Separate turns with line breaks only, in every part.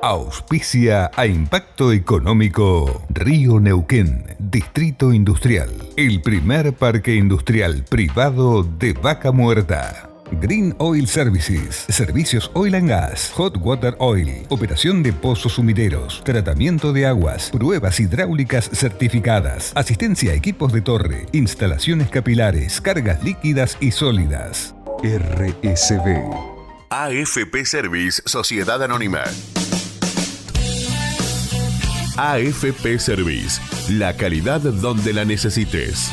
Auspicia a Impacto Económico Río Neuquén, Distrito Industrial, el primer parque industrial privado de Vaca Muerta. Green Oil Services, servicios oil and gas, hot water oil, operación de pozos sumideros, tratamiento de aguas, pruebas hidráulicas certificadas, asistencia a equipos de torre, instalaciones capilares, cargas líquidas y sólidas. RSB.
AFP Service, Sociedad Anónima. AFP Service, la calidad donde la necesites.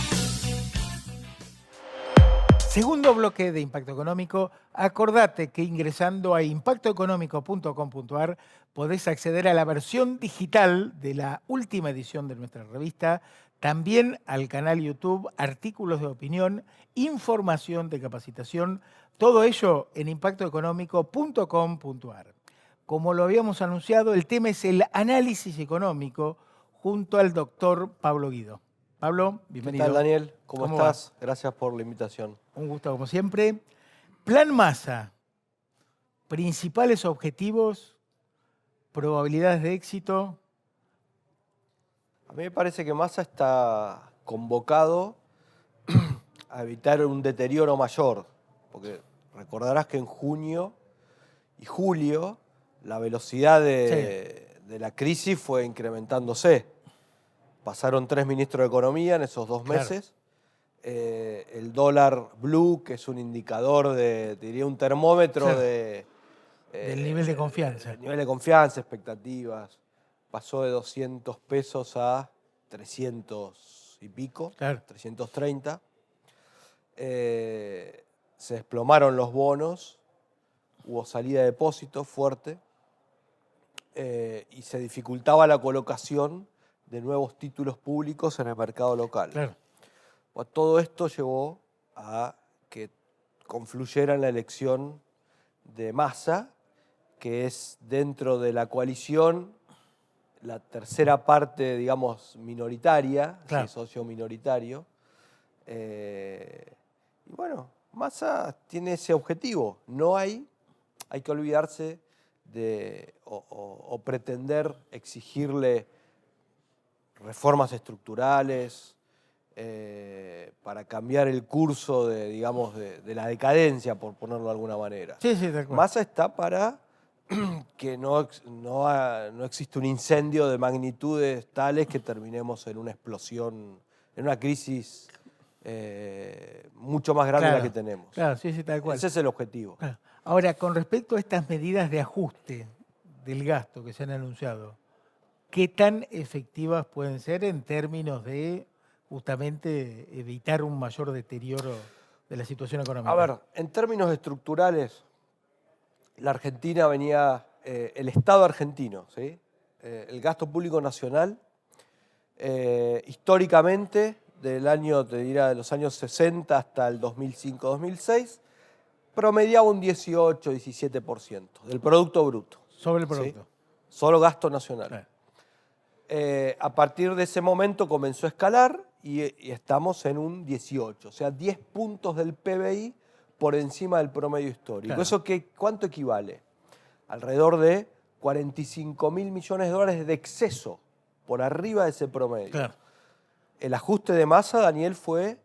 Segundo bloque de Impacto Económico. Acordate que ingresando a impactoeconómico.com.ar podés acceder a la versión digital de la última edición de nuestra revista, también al canal YouTube, artículos de opinión, información de capacitación, todo ello en impactoeconómico.com.ar. Como lo habíamos anunciado, el tema es el análisis económico junto al doctor Pablo Guido. Pablo, bienvenido.
¿Qué tal, Daniel? ¿Cómo estás?
Va?
Gracias por la invitación.
Un gusto, como siempre. Plan Massa. Principales objetivos, probabilidades de éxito.
A mí me parece que Massa está convocado a evitar un deterioro mayor, porque recordarás que en junio y julio la velocidad de la crisis fue incrementándose. Pasaron 3 ministros de Economía en esos 2 meses. El dólar blue, que es un indicador diría un termómetro
del nivel de confianza.
El nivel de confianza, expectativas. Pasó de 200 pesos a 300 y pico, 330. Se desplomaron los bonos, hubo salida de depósitos fuerte y se dificultaba la colocación de nuevos títulos públicos en el mercado local. Pues todo esto llevó a que confluyera en la elección de Massa, que es dentro de la coalición la tercera parte, digamos, minoritaria, socio minoritario. Y bueno, Massa tiene ese objetivo. No hay que olvidarse de o pretender exigirle reformas estructurales para cambiar el curso de la decadencia, por ponerlo de alguna manera.
Sí, de acuerdo.
Massa está para que no existe un incendio de magnitudes tales que terminemos en una explosión, en una crisis mucho más grande de la que tenemos.
Tal cual.
Ese es el objetivo.
Ahora, con respecto a estas medidas de ajuste del gasto que se han anunciado, ¿qué tan efectivas pueden ser en términos de justamente evitar un mayor deterioro de la situación económica?
A ver, en términos estructurales, la Argentina venía, el Estado argentino, ¿sí? El gasto público nacional, históricamente, de los años 60 hasta el 2005-2006, promediaba un 18-17% del Producto Bruto.
Sobre el producto.
¿Sí? Solo gasto nacional. A partir de ese momento comenzó a escalar y estamos en un 18, o sea, 10 puntos del PBI por encima del promedio histórico. ¿Eso cuánto equivale? Alrededor de 45.000 millones de dólares de exceso por arriba de ese promedio. El ajuste de Massa, Daniel, fue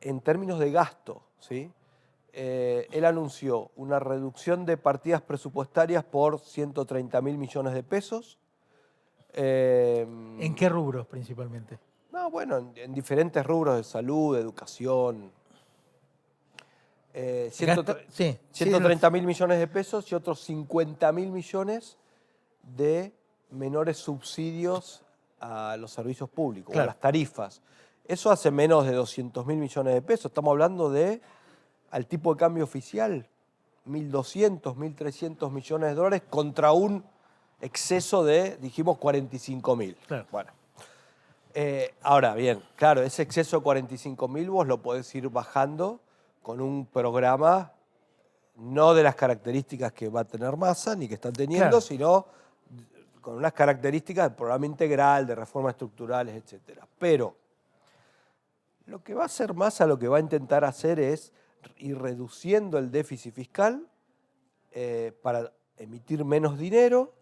en términos de gasto, ¿sí? Él anunció una reducción de partidas presupuestarias por 130.000 millones de pesos.
¿En qué rubros principalmente?
No, bueno, en diferentes rubros de salud, de educación. 130.000 millones de pesos y otros 50.000 millones de menores subsidios a los servicios públicos, a las tarifas. Eso hace menos de 200.000 millones de pesos. Estamos hablando al tipo de cambio oficial, 1.200, 1.300 millones de dólares contra un exceso de, dijimos, 45.000. Bueno. Ahora bien, claro, ese exceso de 45.000 vos lo podés ir bajando con un programa no de las características que va a tener Massa ni que están teniendo, sino con unas características del programa integral, de reformas estructurales, etc. Pero lo que va a hacer Massa, lo que va a intentar hacer es ir reduciendo el déficit fiscal para emitir menos dinero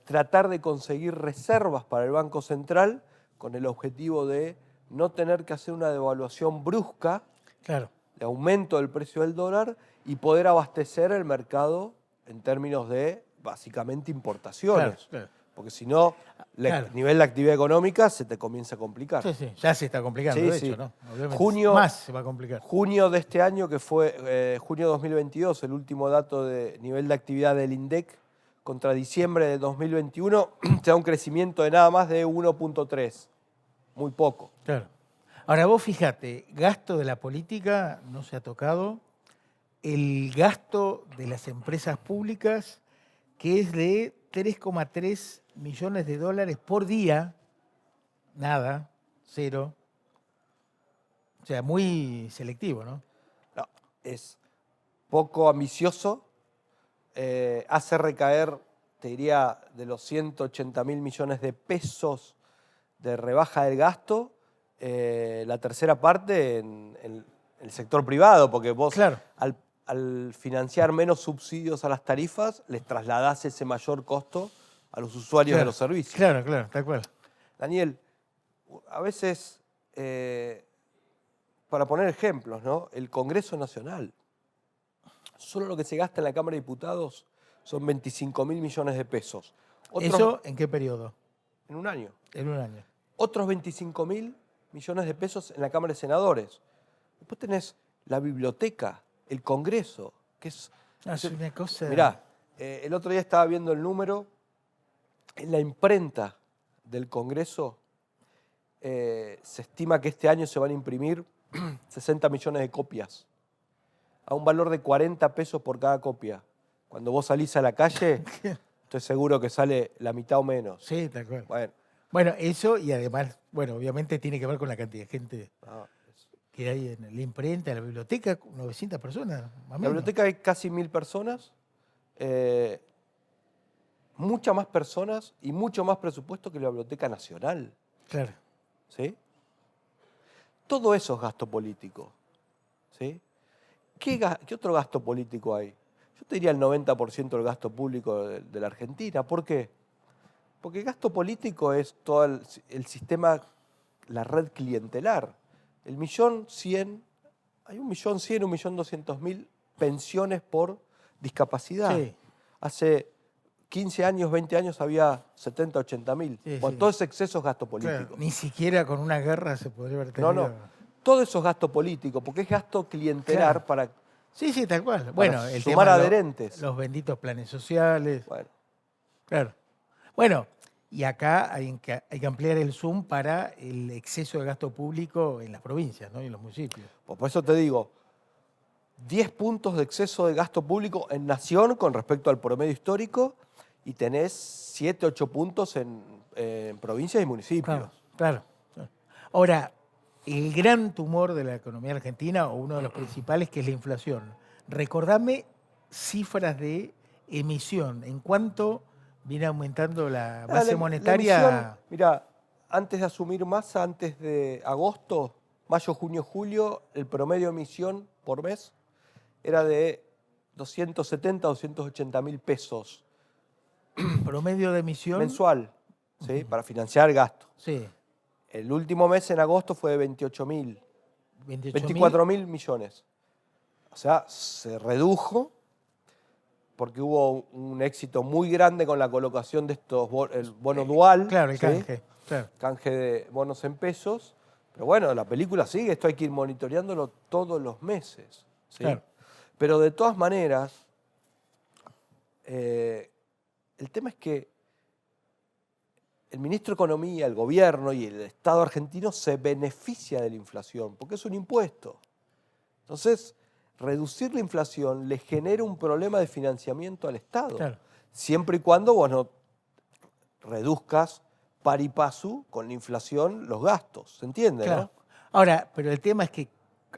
tratar de conseguir reservas para el Banco Central con el objetivo de no tener que hacer una devaluación brusca,
Claro.
de aumento del precio del dólar y poder abastecer el mercado en términos de, básicamente, importaciones.
Claro.
Porque si no, el nivel de actividad económica se te comienza a complicar.
Sí, ya se está complicando,
Sí,
de
sí.
hecho, ¿no? Obviamente,
Junio-
más se va a complicar.
Junio de este año, que fue junio 2022, el último dato de nivel de actividad del INDEC, contra diciembre de 2021, te da un crecimiento de nada más de 1.3. Muy poco.
Claro. Ahora vos fíjate, gasto de la política no se ha tocado, el gasto de las empresas públicas, que es de 3,3 millones de dólares por día, nada, cero. O sea, muy selectivo, ¿no?
No, es poco ambicioso, hace recaer, te diría, de los 180.000 millones de pesos de rebaja del gasto, la tercera parte en el sector privado, porque vos
Claro.
al financiar menos subsidios a las tarifas, les trasladás ese mayor costo a los usuarios de los servicios.
Claro, tal cual.
Daniel, a veces, para poner ejemplos, ¿no? El Congreso Nacional, solo lo que se gasta en la Cámara de Diputados son 25.000 millones de pesos.
¿Eso en qué periodo?
En un año.
En un año.
Otros 25.000 millones de pesos en la Cámara de Senadores. Después tenés la biblioteca, el Congreso, que es...
Es una cosa...
Mirá, el otro día estaba viendo el número, en la imprenta del Congreso se estima que este año se van a imprimir 60 millones de copias, a un valor de 40 pesos por cada copia. Cuando vos salís a la calle, estoy seguro que sale la mitad o menos.
Sí, tal cual.
Bueno,
Bueno, eso y además, bueno, obviamente tiene que ver con la cantidad de gente
no,
que hay en la imprenta, en la biblioteca, 900 personas, más o
en la
menos.
biblioteca hay casi 1.000 personas, muchas más personas y mucho más presupuesto que la Biblioteca Nacional.
Claro.
¿Sí? Todo eso es gasto político. ¿Sí? ¿Qué otro gasto político hay? Yo te diría el 90% del gasto público de la Argentina. ¿Por qué? Porque el gasto político es todo el sistema, la red clientelar. Hay 1.100.000, 1.200.000 pensiones por discapacidad.
Sí.
Hace 15 años, 20 años había 70, 80.000.
Sí,
Bueno,
sí.
todo ese exceso es gasto político.
Claro, ni siquiera con una guerra se podría haber tenido.
No. Todo eso es gasto político, porque es gasto clientelar
Claro.
para...
Sí, tal cual. Bueno, el
sumar
tema de
adherentes.
los benditos planes sociales.
Bueno,
Claro. Bueno, y acá hay que ampliar el zoom para el exceso de gasto público en las provincias, ¿no? Y en los municipios.
pues por eso te digo, 10 puntos de exceso de gasto público en nación con respecto al promedio histórico y tenés 7, 8 puntos en provincias y municipios.
Claro. Ahora, el gran tumor de la economía argentina, o uno de los principales, que es la inflación. Recordame cifras de emisión. ¿En cuánto viene aumentando la base monetaria?
Mira, antes de asumir Massa, antes de agosto, mayo, junio, julio, el promedio de emisión por mes era de 270, 280 mil pesos
Promedio de emisión.
mensual, ¿sí? Para financiar gasto.
Sí.
El último mes en agosto fue de 28.000, 24.000 millones. O sea, se redujo porque hubo un éxito muy grande con la colocación de estos el bono dual.
Claro, el
¿sí?
canje. Claro.
Canje de bonos en pesos. Pero bueno, la película sigue, esto hay que ir monitoreándolo todos los meses. ¿sí?
Claro.
Pero de todas maneras, el tema es que el ministro de Economía, el gobierno y el Estado argentino se beneficia de la inflación, porque es un impuesto. Entonces, reducir la inflación le genera un problema de financiamiento al Estado.
Claro.
Siempre y cuando vos no reduzcas pari passu con la inflación los gastos. ¿Se entiende?
Claro.
¿no?
Ahora, pero el tema es que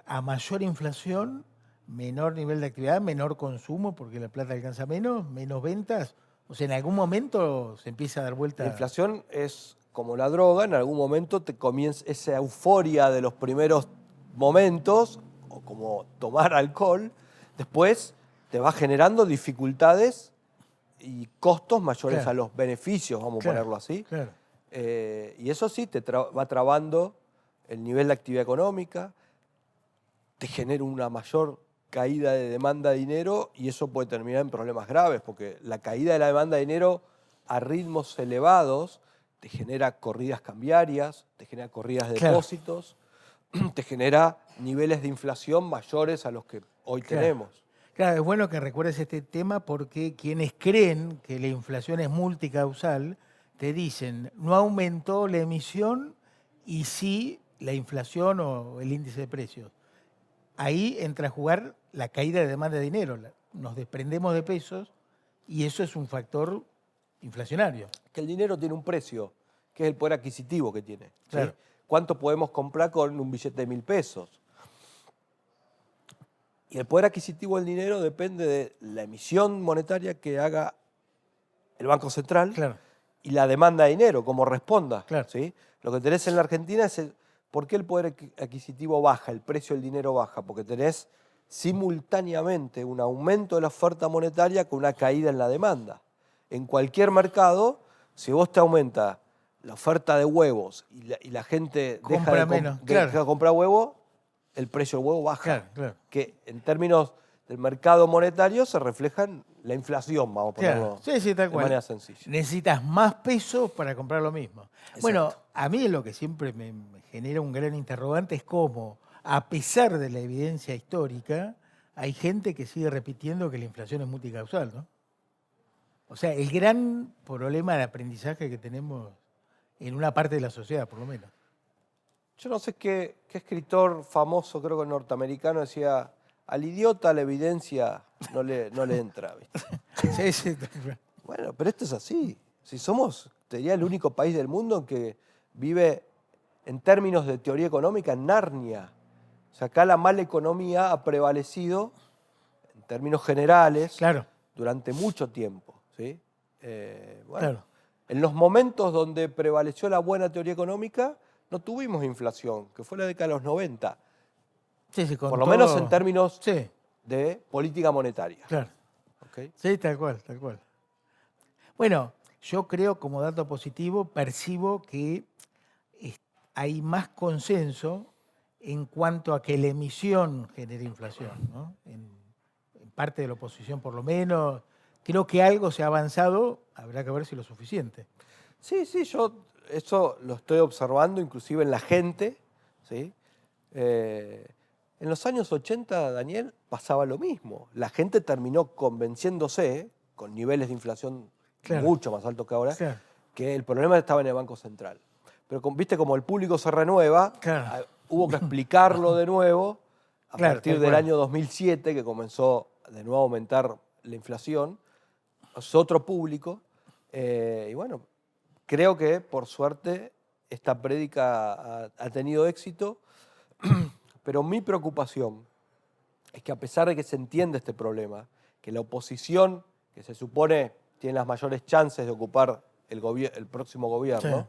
a mayor inflación, menor nivel de actividad, menor consumo, porque la plata alcanza menos ventas. O sea, en algún momento se empieza a dar vuelta.
La inflación es como la droga, en algún momento te comienza esa euforia de los primeros momentos, o como tomar alcohol, después te va generando dificultades y costos mayores
Claro.
a los beneficios, vamos a
Claro,
ponerlo así.
claro.
Y eso sí te va trabando el nivel de actividad económica, te genera una mayor caída de demanda de dinero y eso puede terminar en problemas graves, porque la caída de la demanda de dinero a ritmos elevados te genera corridas cambiarias, te genera corridas de
Claro.
depósitos, te genera niveles de inflación mayores a los que hoy
Claro.
tenemos.
Claro, es bueno que recuerdes este tema porque quienes creen que la inflación es multicausal te dicen no aumentó la emisión y sí la inflación o el índice de precios. Ahí entra a jugar la caída de demanda de dinero. Nos desprendemos de pesos y eso es un factor inflacionario.
Que el dinero tiene un precio, que es el poder adquisitivo que tiene. ¿sí?
Claro.
¿Cuánto podemos comprar con un billete de 1.000 pesos? Y el poder adquisitivo del dinero depende de la emisión monetaria que haga el Banco Central
Claro.
y la demanda de dinero, como responda.
Claro.
¿sí? Lo que tenés en la Argentina es ¿por qué el poder adquisitivo baja, el precio del dinero baja? Porque tenés simultáneamente un aumento de la oferta monetaria con una caída en la demanda. En cualquier mercado, si vos te aumenta la oferta de huevos y la gente
Compra menos, claro.
deja de comprar huevos, el precio del huevo baja.
Claro, claro.
Que en términos del mercado monetario se refleja en la inflación, vamos a
Claro.
ponerlo
Sí, sí, tal
de
cual.
manera sencilla.
Necesitas más pesos para comprar lo mismo.
Exacto.
Bueno, a mí lo que siempre me genera un gran interrogante es cómo, a pesar de la evidencia histórica, hay gente que sigue repitiendo que la inflación es multicausal, ¿no? O sea, el gran problema de aprendizaje que tenemos en una parte de la sociedad, por lo menos.
Yo no sé qué escritor famoso, creo que norteamericano, decía, al idiota la evidencia no le entra. ¿viste?
Sí, sí, tal cual.
Bueno, pero esto es así. Si somos, te diría, el único país del mundo en que vive, en términos de teoría económica, en Narnia. O sea, acá la mala economía ha prevalecido, en términos generales,
Claro,
durante mucho tiempo. ¿sí? Bueno,
claro.
en los momentos donde prevaleció la buena teoría económica, no tuvimos inflación, que fue la década de los 90.
Sí, sí, con
Por lo
todo-
menos en términos
Sí,
de política monetaria.
claro.
¿ok?
Sí, tal cual, tal cual. Bueno, yo creo, como dato positivo, percibo que hay más consenso en cuanto a que la emisión genera inflación, ¿no? En parte de la oposición, por lo menos. Creo que algo se ha avanzado, habrá que ver si lo suficiente.
Sí, sí, yo eso lo estoy observando inclusive en la gente. ¿sí? En los años 80, Daniel, pasaba lo mismo. La gente terminó convenciéndose, con niveles de inflación
Claro.
mucho más altos que ahora,
Claro.
que el problema estaba en el Banco Central. Pero viste, como el público se renueva,
Claro.
hubo que explicarlo de nuevo a
Claro,
partir
tal
del
cual.
año 2007, que comenzó de nuevo a aumentar la inflación. Es otro público. Y bueno, creo que por suerte esta prédica ha tenido éxito, pero mi preocupación es que a pesar de que se entiende este problema, que la oposición, que se supone tiene las mayores chances de ocupar el próximo gobierno,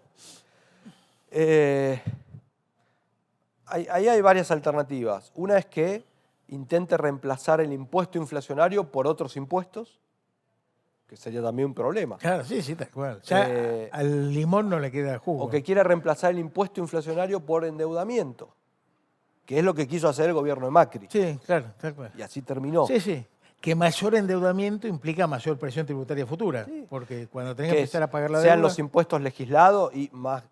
ahí hay varias alternativas. Una es que intente reemplazar el impuesto inflacionario por otros impuestos, que sería también un problema.
Claro, sí, sí, tal cual. Ya al limón no le queda jugo.
O que quiera reemplazar el impuesto inflacionario por endeudamiento, que es lo que quiso hacer el gobierno de Macri.
Sí, claro, tal cual.
Y así terminó.
Sí, sí. Que mayor endeudamiento implica mayor presión tributaria futura.
Sí.
Porque cuando tengas que
Que
empezar a pagar la
sean
deuda...
los impuestos legislados y más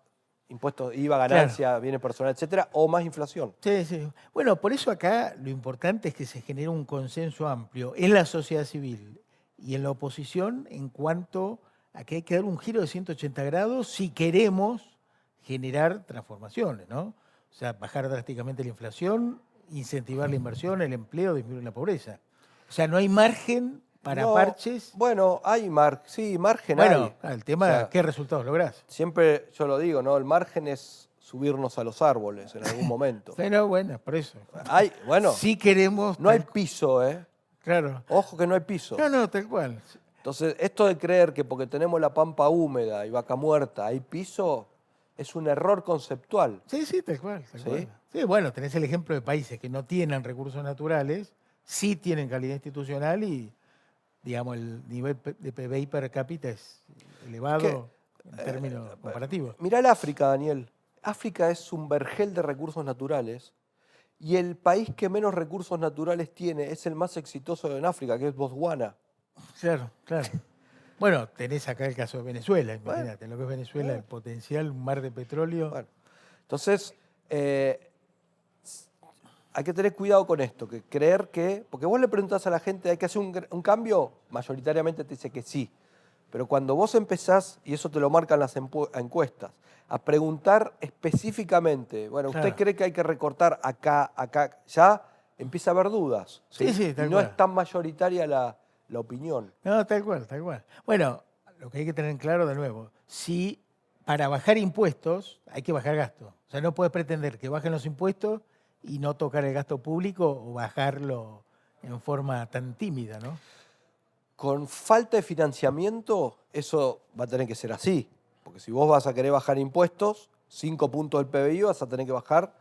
impuestos IVA, ganancia, bienes personales, etcétera, o más inflación.
Sí, sí. Bueno, por eso acá lo importante es que se genere un consenso amplio en la sociedad civil y en la oposición en cuanto a que hay que dar un giro de 180 grados si queremos generar transformaciones, ¿no? O sea, bajar drásticamente la inflación, incentivar la inversión, el empleo, disminuir la pobreza. O sea, no hay margen para
No,
parches.
Bueno, hay margen
Bueno,
hay.
el tema
O sea,
es qué resultados lográs.
siempre yo lo digo, ¿no? El margen es subirnos a los árboles en algún momento.
Pero bueno, por eso.
Bueno,
Si queremos...
no hay piso, ¿eh?
Claro.
Ojo que no hay piso.
No, tal cual.
Entonces, esto de creer que porque tenemos la pampa húmeda y vaca muerta hay piso, es un error conceptual.
Sí, sí, tal cual. Tal
¿Sí?
cual. Sí, bueno, tenés el ejemplo de países que no tienen recursos naturales, sí tienen calidad institucional y digamos, el nivel de PBI per cápita es elevado en términos comparativos.
Mirá el África, Daniel. África es un vergel de recursos naturales y el país que menos recursos naturales tiene es el más exitoso en África, que es Botswana.
Claro. Bueno, tenés acá el caso de Venezuela, imagínate, lo que es Venezuela, el potencial, un mar de petróleo.
Bueno, entonces, hay que tener cuidado con esto, que creer que... Porque vos le preguntás a la gente, ¿hay que hacer un cambio? Mayoritariamente te dice que sí. Pero cuando vos empezás, y eso te lo marcan las encuestas, a preguntar específicamente, bueno, ¿usted cree que hay que recortar acá? Ya empieza a haber dudas.
Sí, tal cual.
No es tan mayoritaria la opinión.
No, tal cual. Bueno, lo que hay que tener en claro de nuevo, si para bajar impuestos hay que bajar gasto. O sea, no puedes pretender que bajen los impuestos y no tocar el gasto público o bajarlo en forma tan tímida, ¿no?
Con falta de financiamiento, eso va a tener que ser así. Porque si vos vas a querer bajar impuestos, 5 puntos del PBI, vas a tener que bajar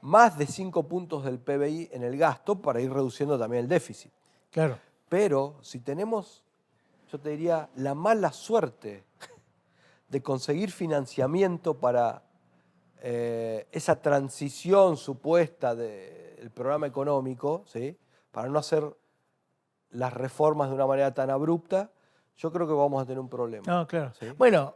más de 5 puntos del PBI en el gasto para ir reduciendo también el déficit.
Claro.
Pero si tenemos, yo te diría, la mala suerte de conseguir financiamiento para esa transición supuesta del programa económico, ¿sí?, para no hacer las reformas de una manera tan abrupta, yo creo que vamos a tener un problema.
No, claro.
¿Sí?
Bueno,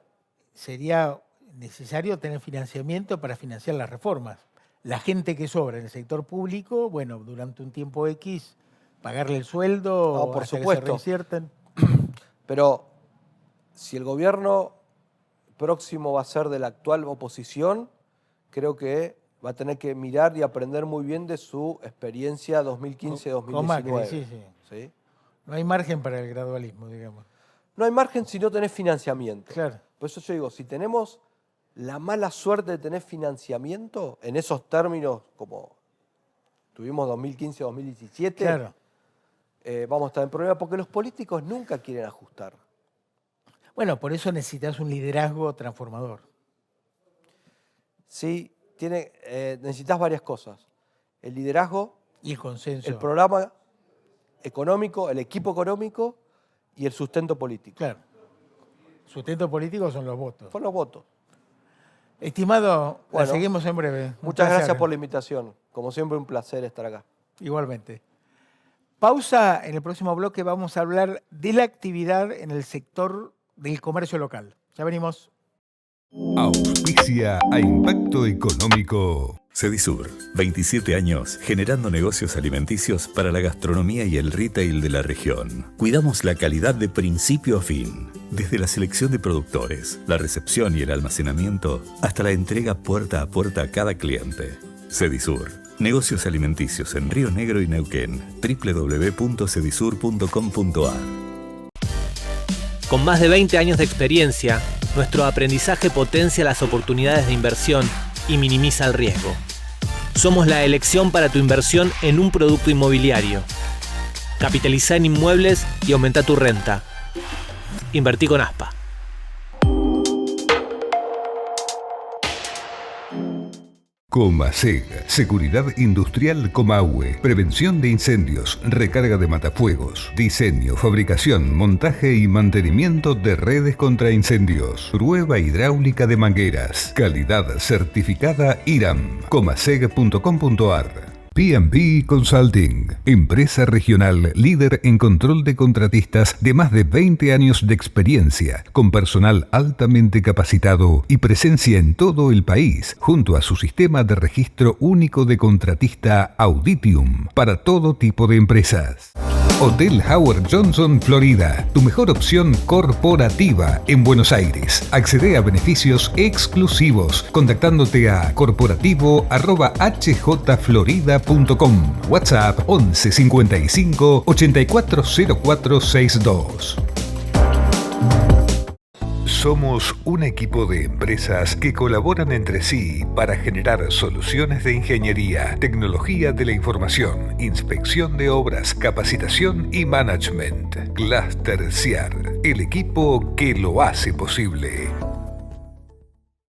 sería necesario tener financiamiento para financiar las reformas. La gente que sobra en el sector público, bueno, durante un tiempo X, pagarle el sueldo,
No, por
hasta
supuesto.
que se reinserten.
Pero si el gobierno próximo va a ser de la actual oposición, creo que va a tener que mirar y aprender muy bien de su experiencia 2015-2019.
Con Macri, sí.
¿Sí?
No hay margen para el gradualismo, digamos.
No hay margen si no tenés financiamiento.
Claro.
Por eso yo digo, si tenemos la mala suerte de tener financiamiento en esos términos como tuvimos 2015-2017,
Claro.
Vamos a estar en problema porque los políticos nunca quieren ajustar.
Bueno, por eso necesitas un liderazgo transformador.
Sí, necesitas varias cosas. El liderazgo,
Y el consenso.
el programa económico, el equipo económico y el sustento político.
Claro. Sustento político son los votos.
Son los votos.
Estimado,
Bueno,
la seguimos en breve.
Muchas gracias por la invitación. Como siempre, un placer estar acá.
Igualmente. Pausa. En el próximo bloque vamos a hablar de la actividad en el sector del comercio local. Ya venimos.
Auspicia a Impacto Económico.
Cedisur, 27 años generando negocios alimenticios para la gastronomía y el retail de la región. Cuidamos la calidad de principio a fin, desde la selección de productores, la recepción y el almacenamiento, hasta la entrega puerta a puerta a cada cliente. Cedisur, negocios alimenticios en Río Negro y Neuquén. www.cedisur.com.ar.
Con más de 20 años de experiencia, nuestro aprendizaje potencia las oportunidades de inversión y minimiza el riesgo. Somos la elección para tu inversión en un producto inmobiliario. Capitaliza en inmuebles y aumenta tu renta. Invertí con ASPA.
Comaseg, Seguridad Industrial Comahue, prevención de incendios, recarga de matafuegos, diseño, fabricación, montaje y mantenimiento de redes contra incendios, prueba hidráulica de mangueras, calidad certificada IRAM, comaseg.com.ar. P&B Consulting, empresa regional líder en control de contratistas de más de 20 años de experiencia, con personal altamente capacitado y presencia en todo el país, junto a su sistema de registro único de contratista Auditium, para todo tipo de empresas. Hotel Howard Johnson, Florida, tu mejor opción corporativa en Buenos Aires. Accede a beneficios exclusivos contactándote a corporativo@hjflorida.com. WhatsApp 11 55 840462. Somos un equipo de empresas que colaboran entre sí para generar soluciones de ingeniería, tecnología de la información, inspección de obras, capacitación y management. Cluster CIAR, el equipo que lo hace posible.